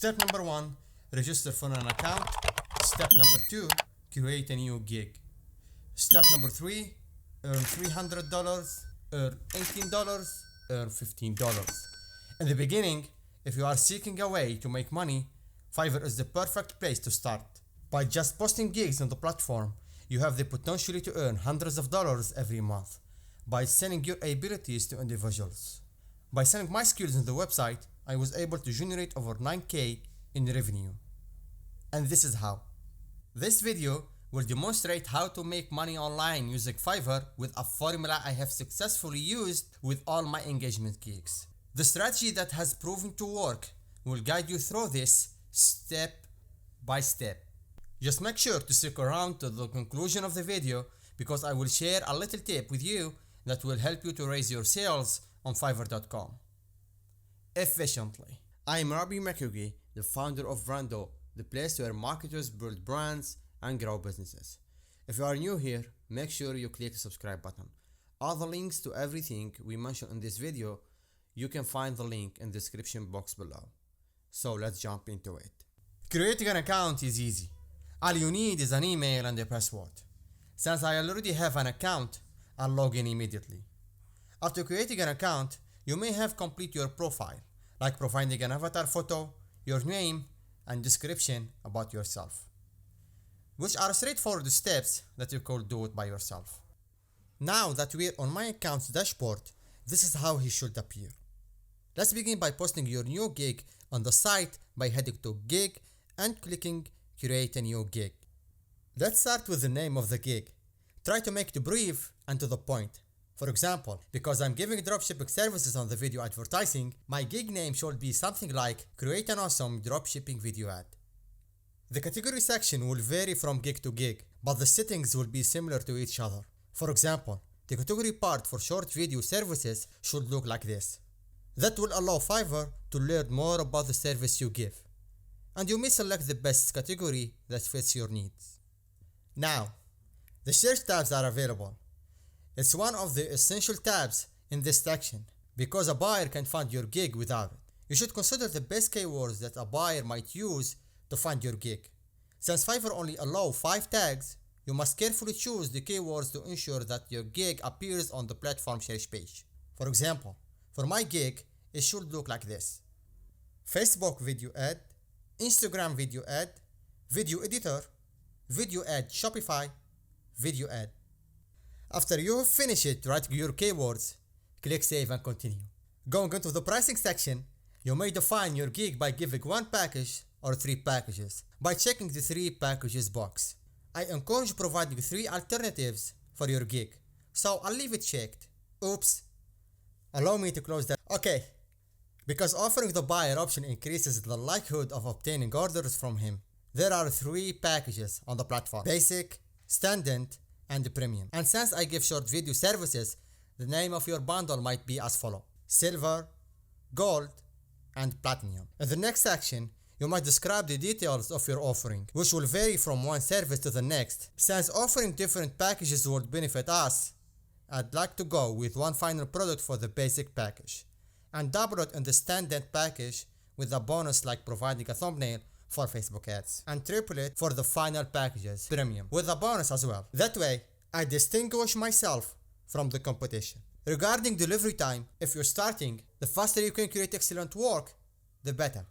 Step number 1, register for an account. Step number 2, create a new gig. Step number 3, earn $300, earn $18, earn $15. In the beginning, if you are seeking a way to make money, Fiverr is the perfect place to start. By just posting gigs on the platform, you have the potential to earn hundreds of dollars every month by selling your abilities to individuals. By selling my skills on the website, I was able to generate over 9K in revenue. And this is how. This video will demonstrate how to make money online using Fiverr with a formula I have successfully used with all my engagement gigs. The strategy that has proven to work will guide you through this step by step. Just make sure to stick around to the conclusion of the video because I will share a little tip with you that will help you to raise your sales on Fiverr.com efficiently. I am Rabi Makugi, the founder of Brando, the place where marketers build brands and grow businesses. If you are new here, make sure you click the subscribe button. All the links to everything we mentioned in this video, you can find the link in the description box below. So let's jump into it. Creating an account is easy. All you need is an email and a password. Since I already have an account, I'll log in immediately. After creating an account, you may have complete your profile, like providing an avatar photo, your name, and description about yourself, which are straightforward steps that you could do it by yourself. Now that we're on my account's dashboard, this is how he should appear. Let's begin by posting your new gig on the site by heading to Gig and clicking Create a New Gig. Let's start with the name of the gig. Try to make it brief and to the point. For example, because I'm giving dropshipping services on the video advertising, my gig name should be something like Create an Awesome Dropshipping Video Ad. The category section will vary from gig to gig, but the settings will be similar to each other. For example, the category part for short video services should look like this. That will allow Fiverr to learn more about the service you give, and you may select the best category that fits your needs. Now, the search tabs are available. It's one of the essential tabs in this section because a buyer can find your gig without it. You should consider the best keywords that a buyer might use to find your gig. Since Fiverr only allows 5 tags, you must carefully choose the keywords to ensure that your gig appears on the platform search page. For example, for my gig, it should look like this: Facebook video ad, Instagram video ad, video editor, video ad Shopify, video ad. After you have finished writing your keywords, click Save and continue. Going into the pricing section, you may define your gig by giving 1 package or 3 packages by checking the 3 packages box. I encourage providing 3 alternatives for your gig, so I'll leave it checked. Oops. Allow me to close that. Okay. Because offering the buyer option increases the likelihood of obtaining orders from him. There are 3 packages on the platform: Basic, Standard, and Premium. And since I give short video services, the name of your bundle might be as follows: Silver, Gold, and Platinum. In the next section, you might describe the details of your offering, which will vary from one service to the next. Since offering different packages would benefit us, I'd like to go with one final product for the basic package and double it in the standard package with a bonus like providing a thumbnail for Facebook ads, and triple it for the final packages, Premium, with a bonus as well. That way, I distinguish myself from the competition. Regarding delivery time, if you're starting, the faster you can create excellent work, the better.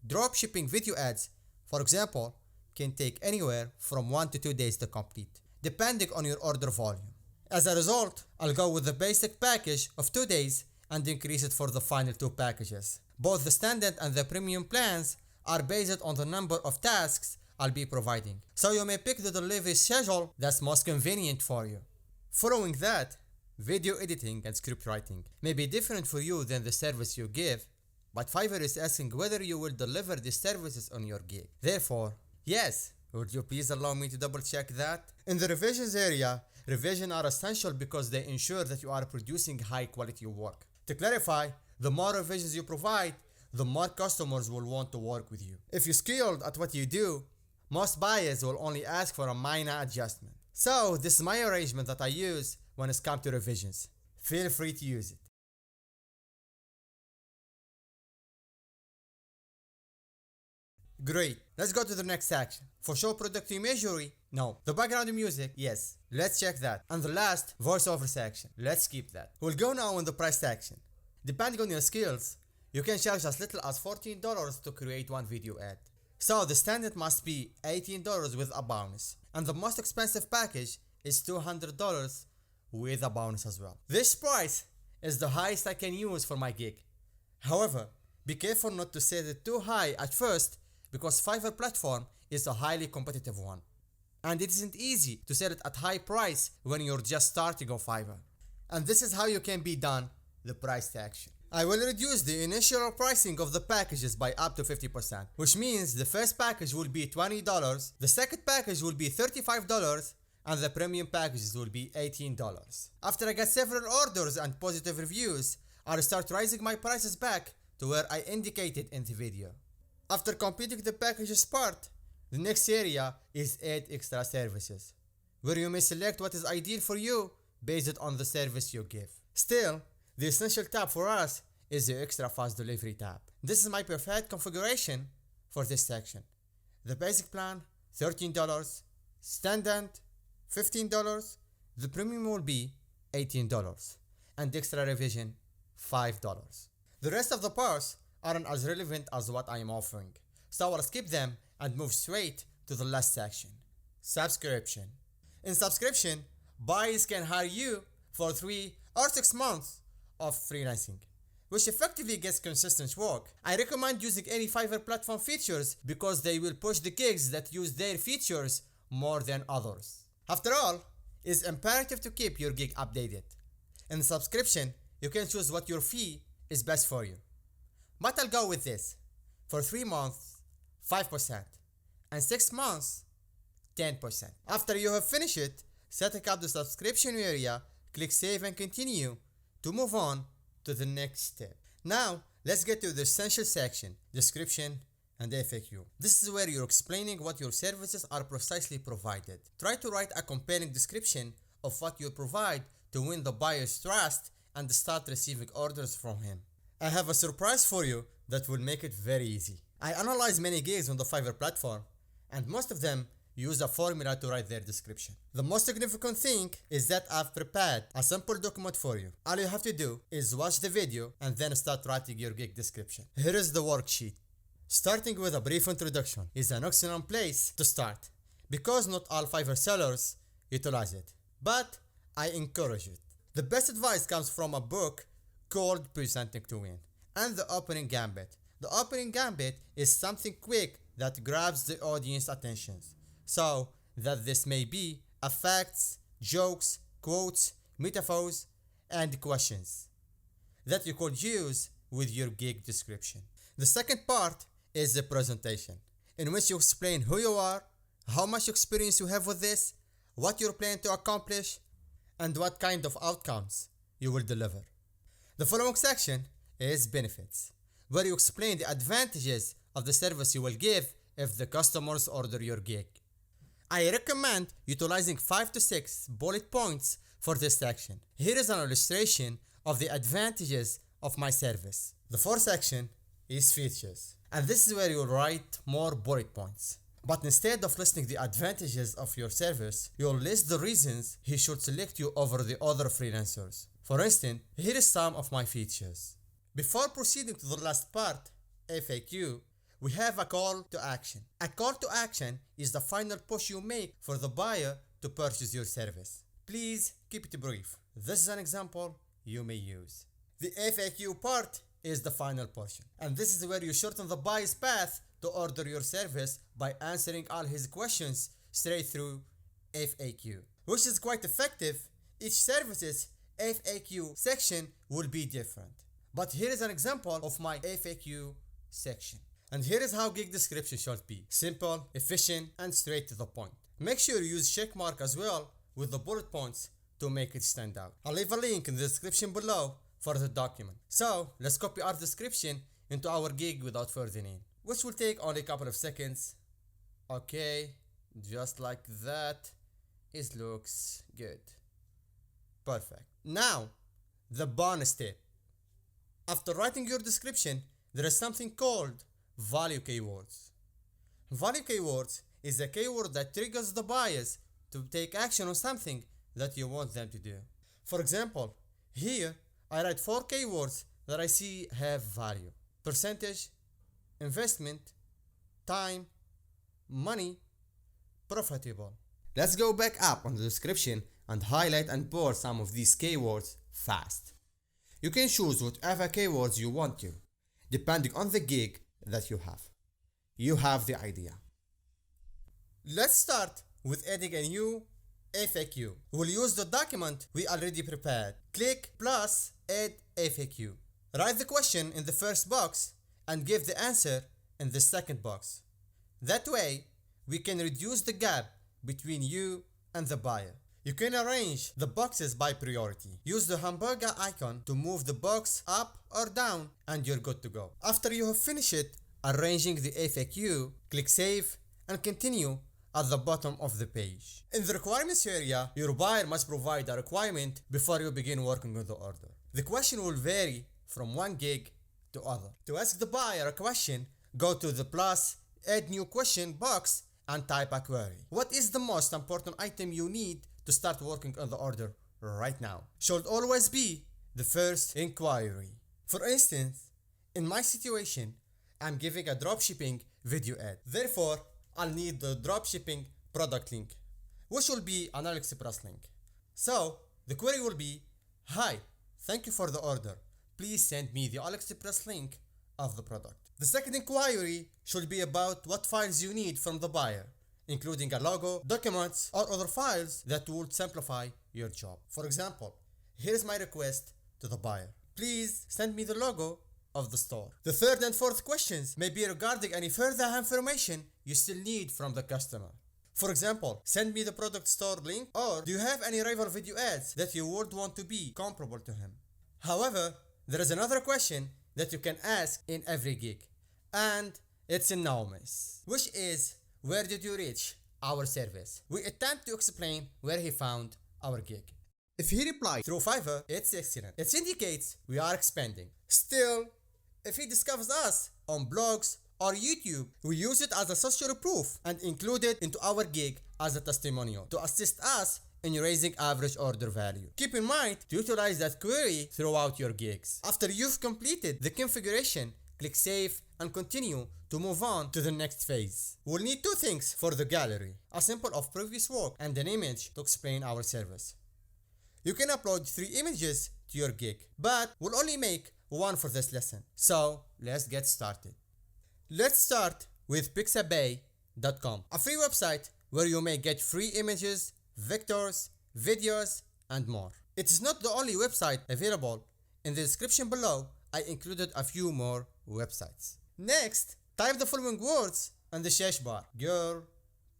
Dropshipping video ads, for example, can take anywhere from 1 to 2 days to complete, depending on your order volume. As a result, I'll go with the basic package of 2 days and increase it for the final 2 packages. Both the standard and the premium plans are based on the number of tasks I'll be providing, so you may pick the delivery schedule that's most convenient for you. Following that, video editing and script writing may be different for you than the service you give, but Fiverr is asking whether you will deliver these services on your gig. Therefore, yes, would you please allow me to double check that? In the revisions area, revisions are essential because they ensure that you are producing high quality work. To clarify, the more revisions you provide, the more customers will want to work with you. If you're skilled at what you do, most buyers will only ask for a minor adjustment. So this is my arrangement that I use when it's come to revisions. Feel free to use it. Great. Let's go to the next section. For show product imagery? No. The background music? Yes. Let's check that. And the last, voiceover section. Let's skip that. We'll go now in the price section. Depending on your skills, you can charge as little as $14 to create one video ad. So the standard must be $18 with a bonus. And the most expensive package is $200 with a bonus as well. This price is the highest I can use for my gig. However, be careful not to set it too high at first because Fiverr platform is a highly competitive one. And it isn't easy to set it at high price when you're just starting on Fiverr. And this is how you can be done the price section. I will reduce the initial pricing of the packages by up to 50%, which means the first package will be $20, the second package will be $35, and the premium packages will be $18. After I get several orders and positive reviews, I'll start raising my prices back to where I indicated in the video. After completing the packages part, the next area is add extra services, where you may select what is ideal for you based on the service you give. Still, the essential tab for us is the extra fast delivery tab. This is my preferred configuration for this section. The basic plan, $13, standard, $15, the premium will be $18, and extra revision, $5. The rest of the parts aren't as relevant as what I am offering, so I'll skip them and move straight to the last section, subscription. In subscription, buyers can hire you for 3 or 6 months of freelancing, which effectively gets consistent work. I recommend using any Fiverr platform features because they will push the gigs that use their features more than others. After all, it's imperative to keep your gig updated. In subscription, you can choose what your fee is best for you. But I'll go with this. For 3 months, 5%, and 6 months, 10%. After you have finished it, setting up the subscription area, click Save and Continue to move on to the next step. Now, let's get to the essential section, description and FAQ. This is where you're explaining what your services are precisely provided. Try to write a compelling description of what you provide to win the buyer's trust and start receiving orders from him. I have a surprise for you that will make it very easy. I analyze many gigs on the Fiverr platform, and most of them use a formula to write their description. The most significant thing is that I've prepared a simple document for you. All you have to do is watch the video and then start writing your gig description. Here is the worksheet. Starting with a brief introduction is an excellent place to start because not all Fiverr sellers utilize it, but I encourage it. The best advice comes from a book called Presenting to Win and the opening gambit. The opening gambit is something quick that grabs the audience attention. So that this may be facts, jokes, quotes, metaphors, and questions that you could use with your gig description. The second part is the presentation, in which you explain who you are, how much experience you have with this, what you're planning to accomplish, and what kind of outcomes you will deliver. The following section is benefits, where you explain the advantages of the service you will give if the customers order your gig. I recommend utilizing 5 to 6 bullet points for this section. Here is an illustration of the advantages of my service. The fourth section is features, and this is where you'll write more bullet points. But instead of listing the advantages of your service, you'll list the reasons he should select you over the other freelancers. For instance, here is some of my features. Before proceeding to the last part, FAQ, we have a call to action. A call to action is the final push you make for the buyer to purchase your service. Please keep it brief. This is an example you may use. The FAQ part is the final portion, and this is where you shorten the buyer's path to order your service by answering all his questions straight through FAQ, which is quite effective. Each service's FAQ section will be different. But here is an example of my FAQ section. And here is how gig description should be. Simple, efficient, and straight to the point. Make sure you use checkmark as well with the bullet points to make it stand out. I'll leave a link in the description below for the document. So let's copy our description into our gig without further ado, which will take only a couple of seconds. Okay, just like that. It looks good. Perfect. Now, the bonus tip. After writing your description, there is something called value keywords. Value keywords is a keyword that triggers the buyers to take action on something that you want them to do. For example, here I write 4 keywords that I see have value: percentage, investment, time, money, profitable. Let's go back up on the description and highlight and bold some of these keywords fast. You can choose whatever keywords you want to, depending on the gig that you have. You have the idea. Let's start with adding a new FAQ. We'll use the document we already prepared. Click plus add FAQ. Write the question in the first box and give the answer in the second box. That way, we can reduce the gap between you and the buyer. You can arrange the boxes by priority. Use the hamburger icon to move the box up or down and you're good to go. After you have finished arranging the FAQ, click Save and continue at the bottom of the page. In the requirements area, your buyer must provide a requirement before you begin working on the order. The question will vary from one gig to other. To ask the buyer a question, go to the plus add new question box and type a query. What is the most important item you need to start working on the order right now? Should always be the first inquiry. For instance, in my situation, I'm giving a dropshipping video ad. Therefore, I'll need the dropshipping product link, which will be an AliExpress link. So, the query will be, "Hi, thank you for the order. Please send me the AliExpress link of the product." The second inquiry should be about what files you need from the buyer, including a logo, documents, or other files that would simplify your job. For example, here's my request to the buyer. Please send me the logo of the store. The third and fourth questions may be regarding any further information you still need from the customer. For example, send me the product store link, or do you have any rival video ads that you would want to be comparable to him? However, there is another question that you can ask in every gig, and it's enormous, which is, where did you reach our service? We attempt to explain where he found our gig. If he replied through Fiverr, it's excellent. It indicates we are expanding. Still, if he discovers us on blogs or YouTube, we use it as a social proof and include it into our gig as a testimonial to assist us in raising average order value. Keep in mind to utilize that query throughout your gigs. After you've completed the configuration, click Save and continue to move on to the next phase. We'll need 2 things for the gallery: a sample of previous work and an image to explain our service. You can upload 3 images to your gig, but we'll only make 1 for this lesson. So let's get started. Let's start with pixabay.com, a free website where you may get free images, vectors, videos, and more. It is not the only website available. In the description below, I included a few more websites. Next, type the following words on the search bar: girl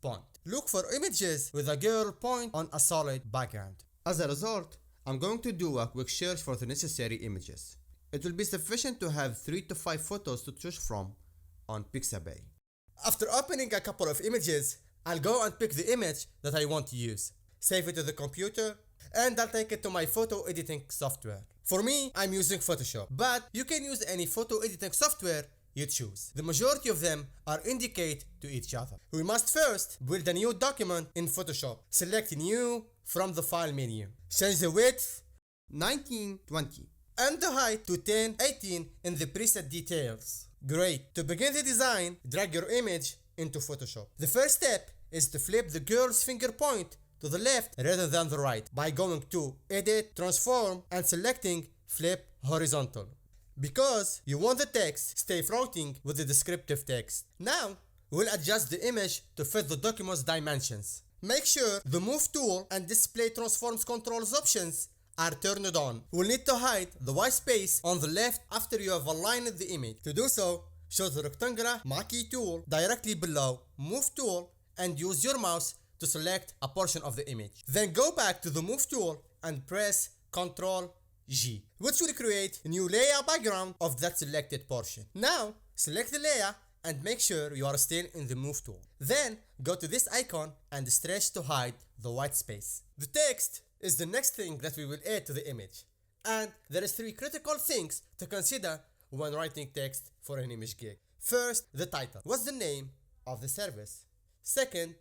point. Look for images with a girl point on a solid background. As a result, I'm going to do a quick search for the necessary images. It will be sufficient to have 3 to 5 photos to choose from on Pixabay. After opening a couple of images, I'll go and pick the image that I want to use, save it to the computer, and I'll take it to my photo editing software. For me, I'm using Photoshop, but you can use any photo editing software you choose. The majority of them are indicate to each other. We must first build a new document in Photoshop. Select New from the File menu. Change the width 1920 and the height to 1080 in the preset details. Great. To begin the design, drag your image into Photoshop. The first step is to flip the girl's finger point to the left rather than the right by going to Edit, Transform, and selecting Flip Horizontal, because you want the text stay floating with the descriptive text. Now, we'll adjust the image to fit the document's dimensions. Make sure the Move tool and Display Transforms Controls options are turned on. We'll need to hide the white space on the left after you have aligned the image. To do so, show the rectangular marquee tool directly below Move tool and use your mouse to select a portion of the image. Then go back to the Move tool and press Ctrl G, which will create a new layer background of that selected portion. Now, select the layer and make sure you are still in the Move tool. Then, go to this icon and stretch to hide the white space. The text is the next thing that we will add to the image. And there is 3 critical things to consider when writing text for an image gig. First, the title. What's the name of the service. Second,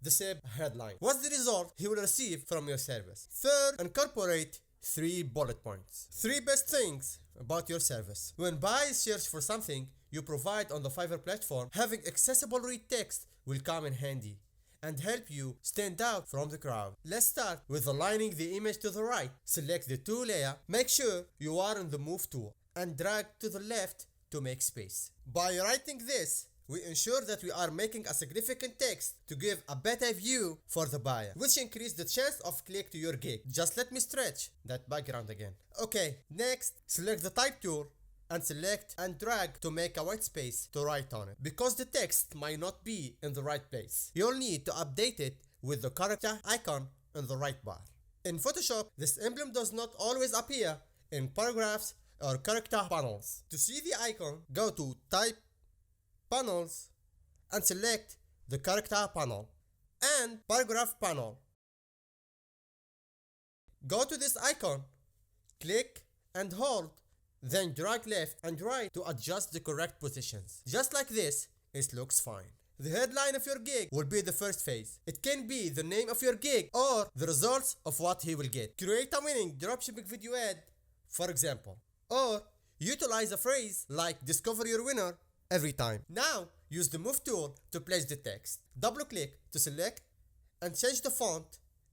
the SIP headline. What's the result he will receive from your service? Third, incorporate 3 bullet points. 3 best things about your service. When buyers search for something you provide on the Fiverr platform, having accessible read text will come in handy and help you stand out from the crowd. Let's start with aligning the image to the right. Select the tool layer, make sure you are on the move tool, and drag to the left to make space. By writing this, we ensure that we are making a significant text to give a better view for the buyer, which increase the chance of click to your gig. Just let me stretch that background again. Okay, next, select the type tool and select and drag to make a white space to write on it. Because the text might not be in the right place, you'll need to update it with the character icon in the right bar. In Photoshop, this emblem does not always appear in paragraphs or character panels. To see the icon, go to Type, Panels, and select the character panel and paragraph panel. Go to this icon, click and hold, then drag left and right to adjust the correct positions. Just like this, it looks fine. The headline of your gig will be the first phase. It can be the name of your gig or the results of what he will get. Create a winning dropshipping video ad, for example, or utilize a phrase like discover your winner every time. Now, use the move tool to place the text. Double click to select and change the font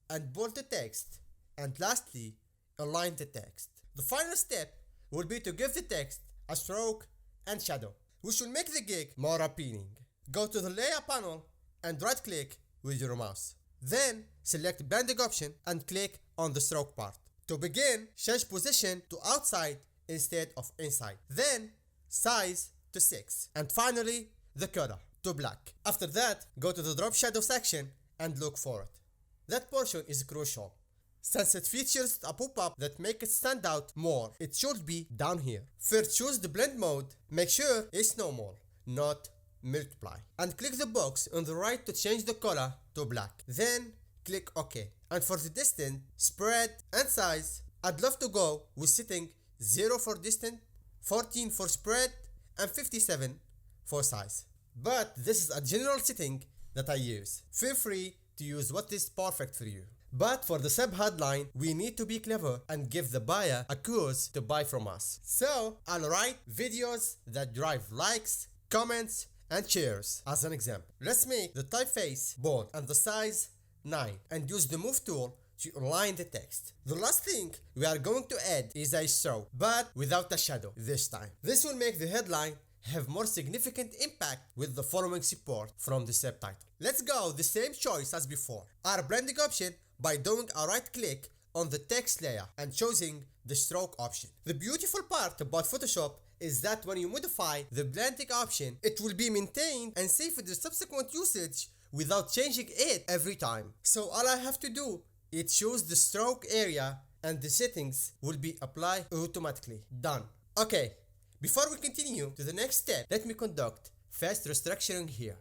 and bold the text. And lastly, align the text. The final step will be to give the text a stroke and shadow, which will make the gig more appealing. Go to the layer panel and right click with your mouse. Then select blending option and click on the stroke part. To begin, change position to outside instead of inside. Then size to 6. And finally, the color to black. After that, go to the drop shadow section and look for it. That portion is crucial, since it features a pop-up that makes it stand out more. It should be down here. First, choose the blend mode. Make sure it's normal, not multiply. And click the box on the right to change the color to black. Then, click OK. And for the distance, spread, and size, I'd love to go with setting 0 for distance, 14 for spread, and 57 for size. But this is a general setting that I use. Feel free to use what is perfect for you. But for the sub headline, we need to be clever and give the buyer a cause to buy from us. So I'll write videos that drive likes, comments, and shares as an example. Let's make the typeface bold and the size 9 and use the move tool to align the text. The last thing we are going to add is a stroke, but without a shadow this time. This will make the headline have more significant impact with the following support from the subtitle. Let's go the same choice as before. Our blending option by doing a right click on the text layer and choosing the stroke option. The beautiful part about Photoshop is that when you modify the blending option, it will be maintained and saved for the subsequent usage without changing it every time. So all I have to do is choose the stroke area and the settings will be applied automatically. Done. Okay, before we continue to the next step, let me conduct fast restructuring here.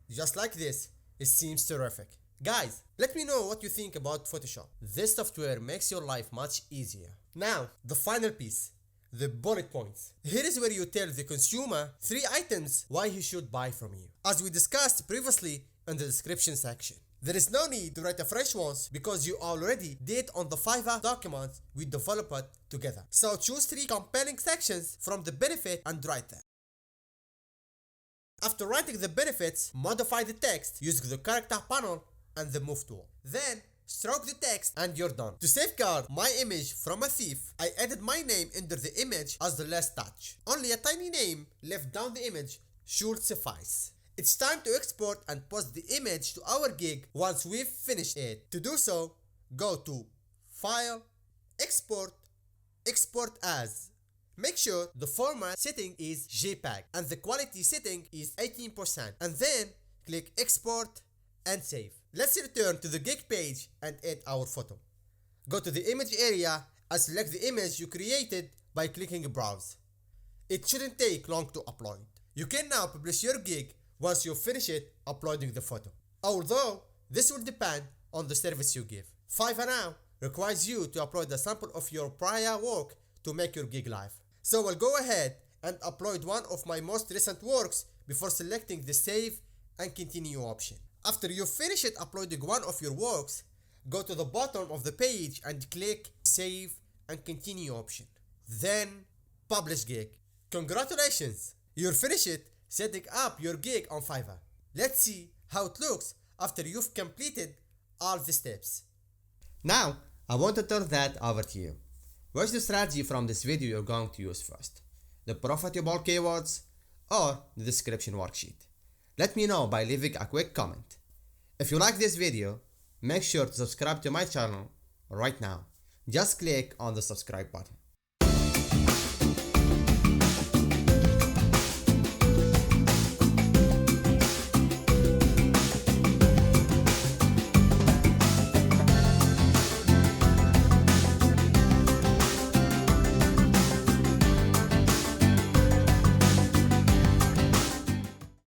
Just like this, it seems terrific. Guys, let me know what you think about Photoshop. This software makes your life much easier. Now, the final piece, the bullet points. Here is where you tell the consumer 3 items why he should buy from you, as we discussed previously in the description section. There is no need to write a fresh ones because you already did on the Fiverr documents we developed together. So choose 3 compelling sections from the benefit and write them. After writing the benefits, modify the text using the character panel and the move tool. Then stroke the text and you're done. To safeguard my image from a thief, I added my name under the image as the last touch. Only a tiny name left down the image should suffice. It's time to export and post the image to our gig once we've finished it. To do so, go to File, Export, Export As. Make sure the format setting is JPEG and the quality setting is 18%, and then click Export and Save. Let's return to the gig page and add our photo. Go to the image area and select the image you created by clicking Browse. It shouldn't take long to upload. You can now publish your gig once you finish it uploading the photo. Although this will depend on the service you give. Fiverr now requires you to upload a sample of your prior work to make your gig live. So I'll go ahead and upload one of my most recent works before selecting the Save and Continue option. After you finish uploading one of your works, go to the bottom of the page and click Save and Continue option. Then Publish Gig. Congratulations! You're finished setting up your gig on Fiverr. Let's see how it looks after you've completed all the steps. Now, I want to turn that over to you. What's the strategy from this video you're going to use first? The profitable keywords or the description worksheet? Let me know by leaving a quick comment. If you like this video, make sure to subscribe to my channel right now. Just click on the subscribe button.